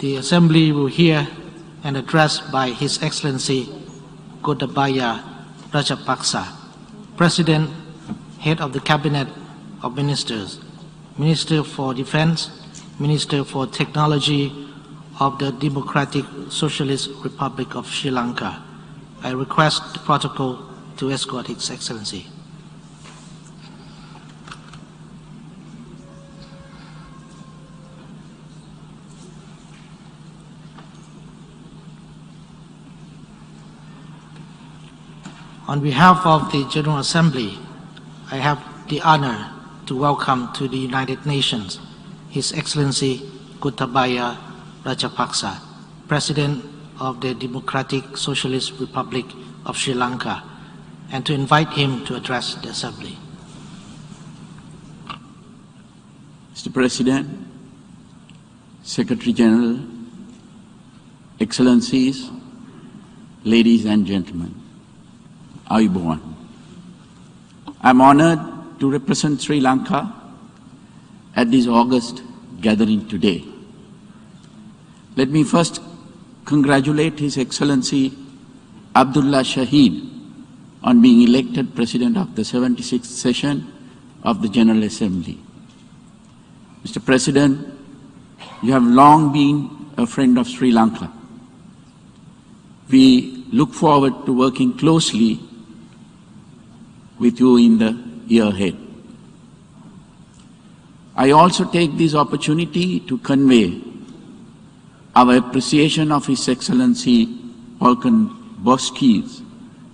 The Assembly will hear an address by His Excellency Gotabaya Rajapaksa, President, Head of the Cabinet of Ministers, Minister for Defense, Minister for Technology of the Democratic Socialist Republic of Sri Lanka. I request the protocol to escort His Excellency. On behalf of the General Assembly, I have the honor to welcome to the United Nations His Excellency Gotabaya Rajapaksa, President of the Democratic Socialist Republic of Sri Lanka, and to invite him to address the Assembly. Mr. President, Secretary General, Excellencies, ladies and gentlemen, Ayubowan. I'm honored to represent Sri Lanka at this August gathering today. Let me first congratulate His Excellency Abdullah Shahid on being elected President of the 76th session of the General Assembly. Mr. President, you have long been a friend of Sri Lanka. We look forward to working closely with you in the year ahead. I also take this opportunity to convey our appreciation of His Excellency Volkan Bozkir's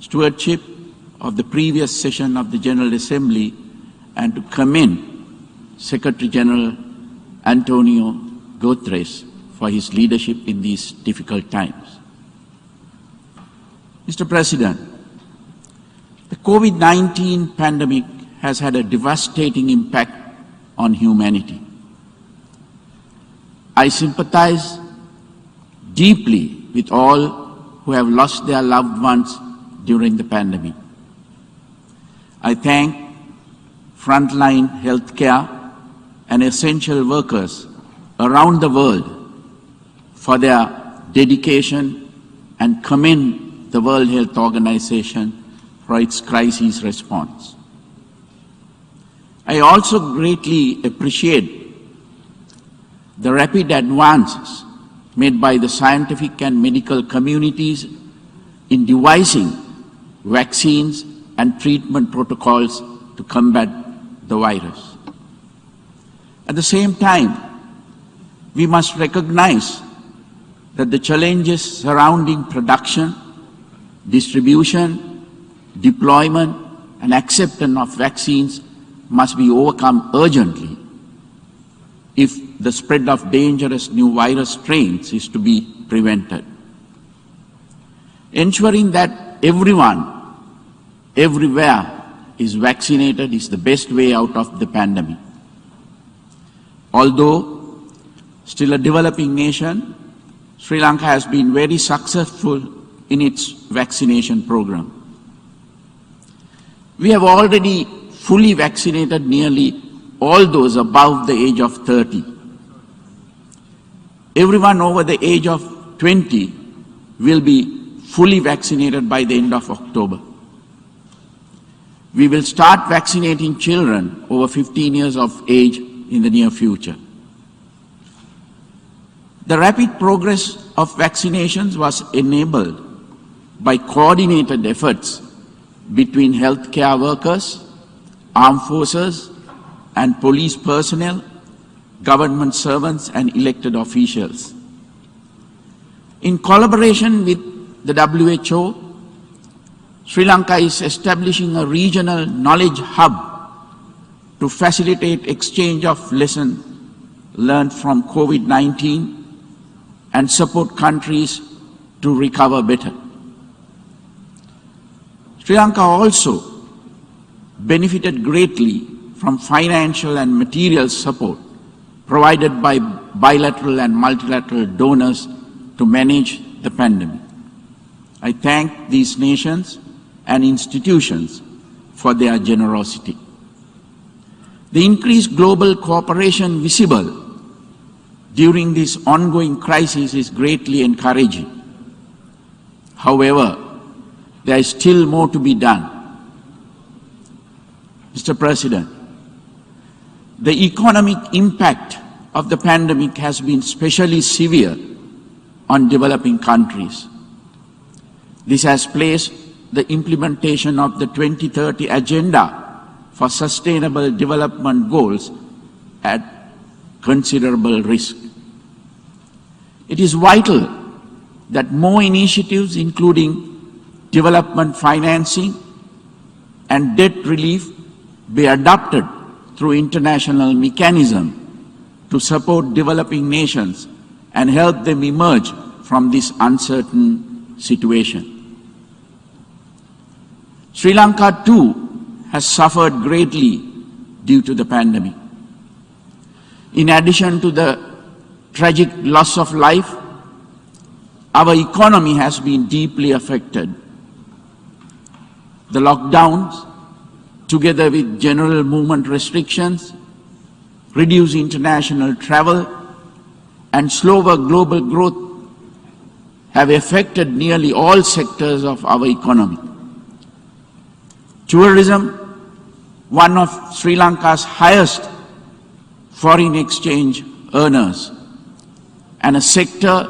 stewardship of the previous session of the General Assembly and to commend Secretary General Antonio Guterres for his leadership in these difficult times. Mr. President, the COVID-19 pandemic has had a devastating impact on humanity. I sympathize deeply with all who have lost their loved ones during the pandemic. I thank frontline healthcare and essential workers around the world for their dedication and commend the World Health Organization for its crisis response. I also greatly appreciate the rapid advances made by the scientific and medical communities in devising vaccines and treatment protocols to combat the virus. At the same time, we must recognize that the challenges surrounding production, distribution, deployment, and acceptance of vaccines must be overcome urgently if the spread of dangerous new virus strains is to be prevented. Ensuring that everyone, everywhere is vaccinated is the best way out of the pandemic. Although still a developing nation, Sri Lanka has been very successful in its vaccination program. We have already fully vaccinated nearly all those above the age of 30. Everyone over the age of 20 will be fully vaccinated by the end of October. We will start vaccinating children over 15 years of age in the near future. The rapid progress of vaccinations was enabled by coordinated efforts between healthcare workers, armed forces, and police personnel, government servants, and elected officials. In collaboration with the WHO, Sri Lanka is establishing a regional knowledge hub to facilitate exchange of lessons learned from COVID-19 and support countries to recover better. Sri Lanka also benefited greatly from financial and material support provided by bilateral and multilateral donors to manage the pandemic. I thank these nations and institutions for their generosity. The increased global cooperation visible during this ongoing crisis is greatly encouraging. However, there is still more to be done. Mr. President, the economic impact of the pandemic has been especially severe on developing countries. This has placed the implementation of the 2030 Agenda for Sustainable Development Goals at considerable risk. It is vital that more initiatives, including development financing and debt relief, be adopted through international mechanisms to support developing nations and help them emerge from this uncertain situation. Sri Lanka too has suffered greatly due to the pandemic. In addition to the tragic loss of life, our economy has been deeply affected. The lockdowns, together with general movement restrictions, reduced international travel, and slower global growth have affected nearly all sectors of our economy. Tourism, one of Sri Lanka's highest foreign exchange earners, and a sector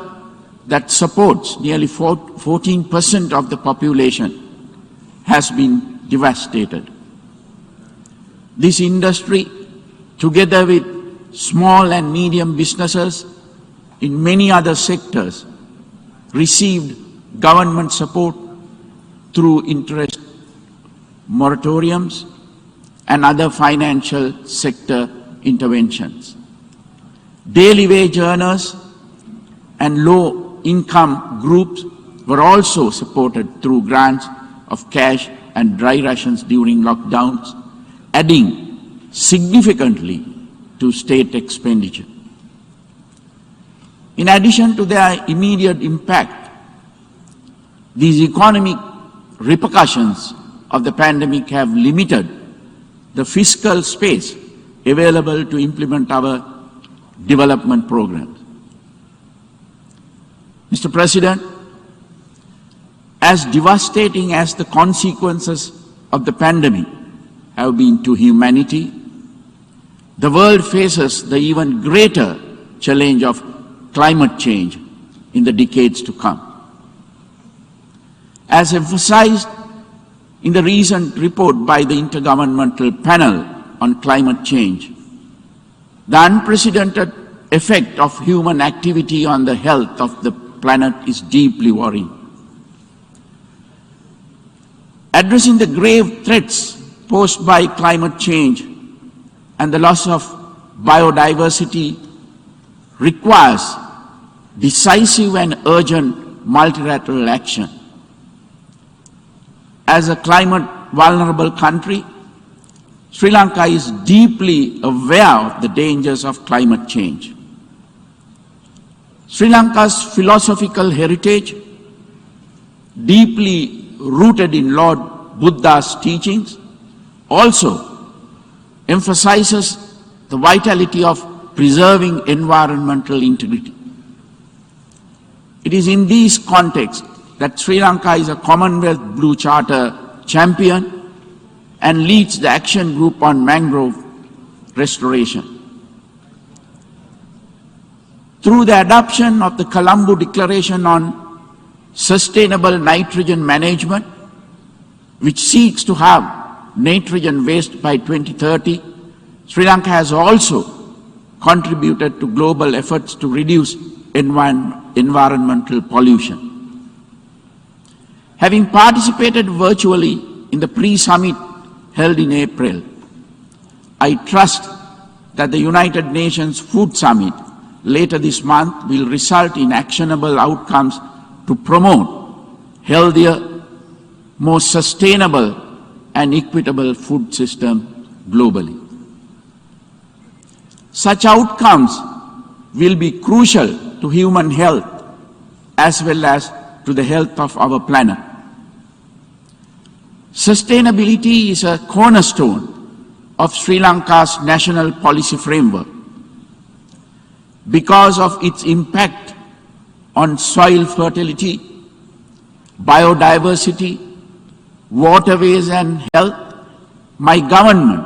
that supports nearly 14% of the population, has been devastated. This industry, together with small and medium businesses in many other sectors, received government support through interest moratoriums and other financial sector interventions. Daily wage earners and low-income groups were also supported through grants of cash and dry rations during lockdowns, adding significantly to state expenditure. In addition to their immediate impact, these economic repercussions of the pandemic have limited the fiscal space available to implement our development programs. Mr. President, as devastating as the consequences of the pandemic have been to humanity, the world faces the even greater challenge of climate change in the decades to come. As emphasized in the recent report by the Intergovernmental Panel on Climate Change, the unprecedented effect of human activity on the health of the planet is deeply worrying. Addressing the grave threats posed by climate change and the loss of biodiversity requires decisive and urgent multilateral action. As a climate-vulnerable country, Sri Lanka is deeply aware of the dangers of climate change. Sri Lanka's philosophical heritage, deeply rooted in Lord Buddha's teachings, also emphasizes the vitality of preserving environmental integrity. It is in this context that Sri Lanka is a Commonwealth Blue Charter champion and leads the Action Group on Mangrove Restoration. Through the adoption of the Colombo Declaration on Sustainable Nitrogen Management, which seeks to have nitrogen waste by 2030, Sri Lanka has also contributed to global efforts to reduce environmental pollution. Having participated virtually in the pre-summit held in April, I trust that the United Nations Food Summit later this month will result in actionable outcomes to promote healthier, more sustainable and equitable food system globally. Such outcomes will be crucial to human health as well as to the health of our planet. Sustainability is a cornerstone of Sri Lanka's national policy framework. because of its impact on soil fertility, biodiversity, waterways and health, my government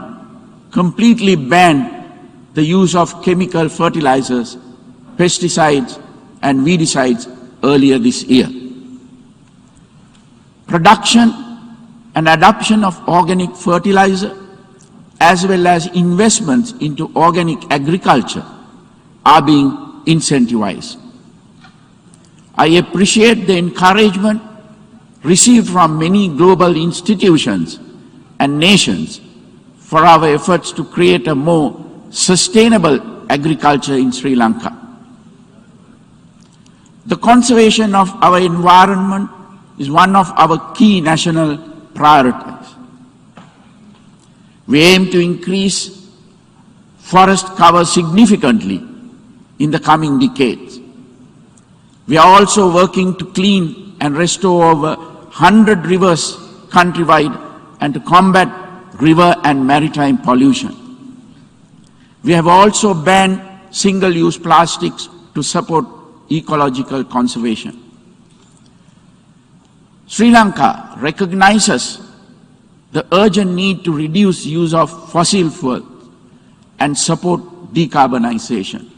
completely banned the use of chemical fertilizers, pesticides and weedicides earlier this year. Production and adoption of organic fertilizer as well as investments into organic agriculture are being incentivized. I appreciate the encouragement received from many global institutions and nations for our efforts to create a more sustainable agriculture in Sri Lanka. The conservation of our environment is one of our key national priorities. We aim to increase forest cover significantly in the coming decades. We are also working to clean and restore over 100 rivers countrywide and to combat river and maritime pollution. We have also banned single-use plastics to support ecological conservation. Sri Lanka recognizes the urgent need to reduce use of fossil fuels and support decarbonization.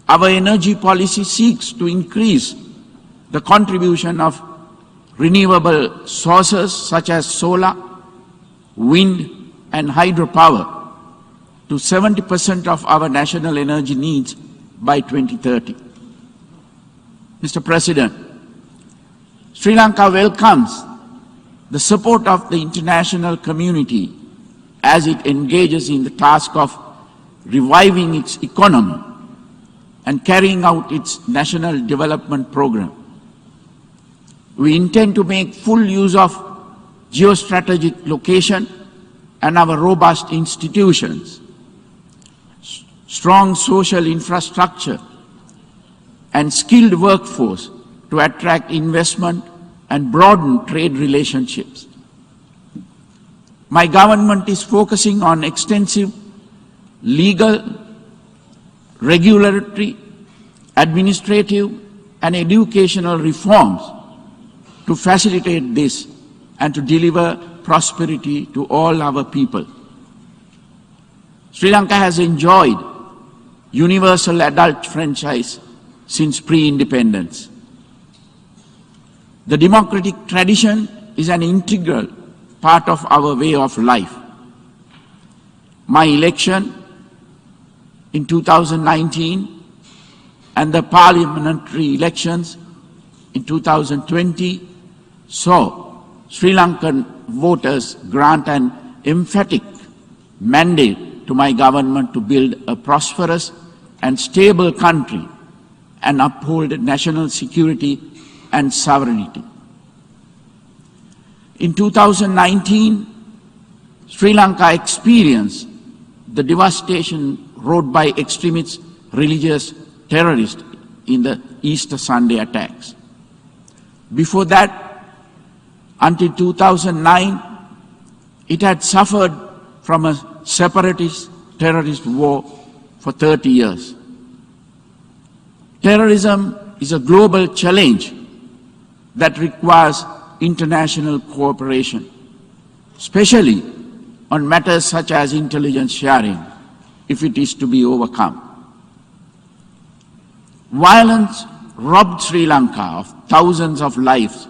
Our energy policy seeks to increase the contribution of renewable sources such as solar, wind and hydropower to 70% of our national energy needs by 2030. Mr. President, Sri Lanka welcomes the support of the international community as it engages in the task of reviving its economy and carrying out its national development program. We intend to make full use of geostrategic location and our robust institutions, strong social infrastructure and skilled workforce to attract investment and broaden trade relationships. My government is focusing on extensive legal, regulatory, administrative and educational reforms to facilitate this and to deliver prosperity to all our people. Sri Lanka has enjoyed universal adult franchise since pre-independence. The democratic tradition is an integral part of our way of life. My election in 2019 and the parliamentary elections in 2020 saw Sri Lankan voters grant an emphatic mandate to my government to build a prosperous and stable country and uphold national security and sovereignty. In 2019, Sri Lanka experienced the devastation wrought by extremist religious terrorists in the Easter Sunday attacks. Before that, until 2009, it had suffered from a separatist terrorist war for 30 years. Terrorism is a global challenge that requires international cooperation, especially on matters such as intelligence sharing, if it is to be overcome. Violence robbed Sri Lanka of thousands of lives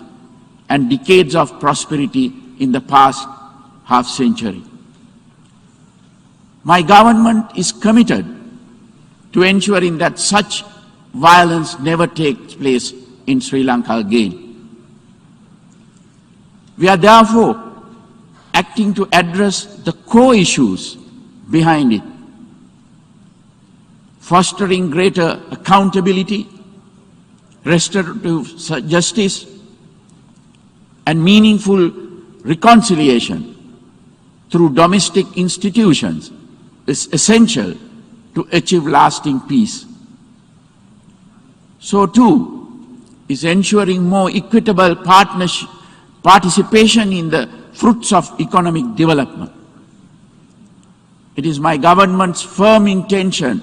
and decades of prosperity in the past half-century. My government is committed to ensuring that such violence never takes place in Sri Lanka again. We are therefore acting to address the core issues behind it, fostering greater accountability, restorative justice, and meaningful reconciliation through domestic institutions is essential to achieve lasting peace. So too is ensuring more equitable participation in the fruits of economic development. It is my government's firm intention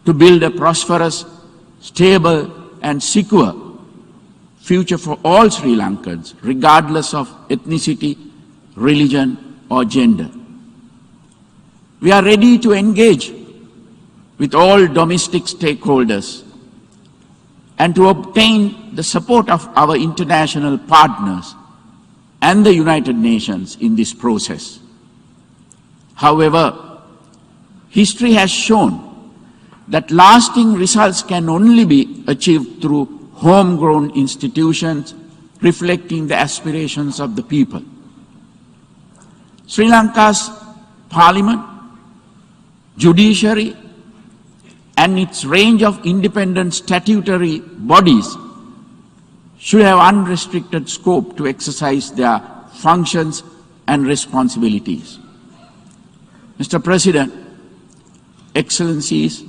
to build a prosperous, stable and secure future for all Sri Lankans, regardless of ethnicity, religion or gender. We are ready to engage with all domestic stakeholders and to obtain the support of our international partners and the United Nations in this process. However, history has shown that lasting results can only be achieved through homegrown institutions reflecting the aspirations of the people. Sri Lanka's parliament, judiciary, and its range of independent statutory bodies should have unrestricted scope to exercise their functions and responsibilities. Mr. President, Excellencies,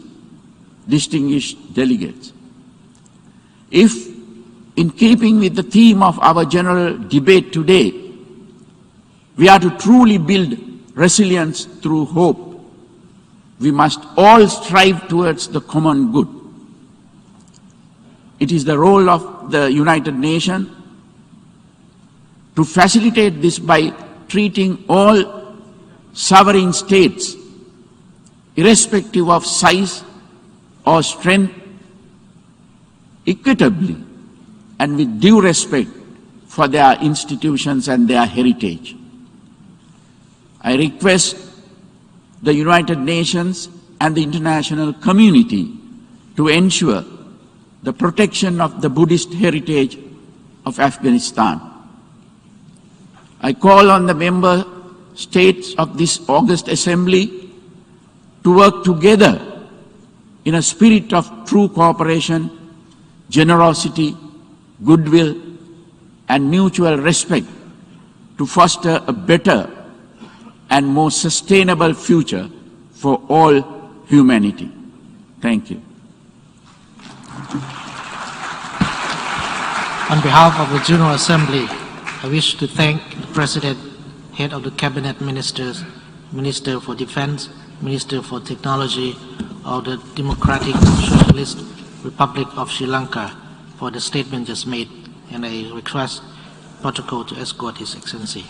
distinguished delegates, if, in keeping with the theme of our general debate today, we are to truly build resilience through hope, we must all strive towards the common good. It is the role of the United Nations to facilitate this by treating all sovereign states, irrespective of size or strength, equitably and with due respect for their institutions and their heritage. I request the United Nations and the international community to ensure the protection of the Buddhist heritage of Afghanistan. I call on the member states of this August Assembly to work together in a spirit of true cooperation, generosity, goodwill, and mutual respect to foster a better and more sustainable future for all humanity. Thank you. On behalf of the General Assembly, I wish to thank the President, Head of the Cabinet Ministers, Minister for Defense, Minister for Technology of the Democratic Socialist Republic of Sri Lanka for the statement just made, and I request protocol to escort His Excellency.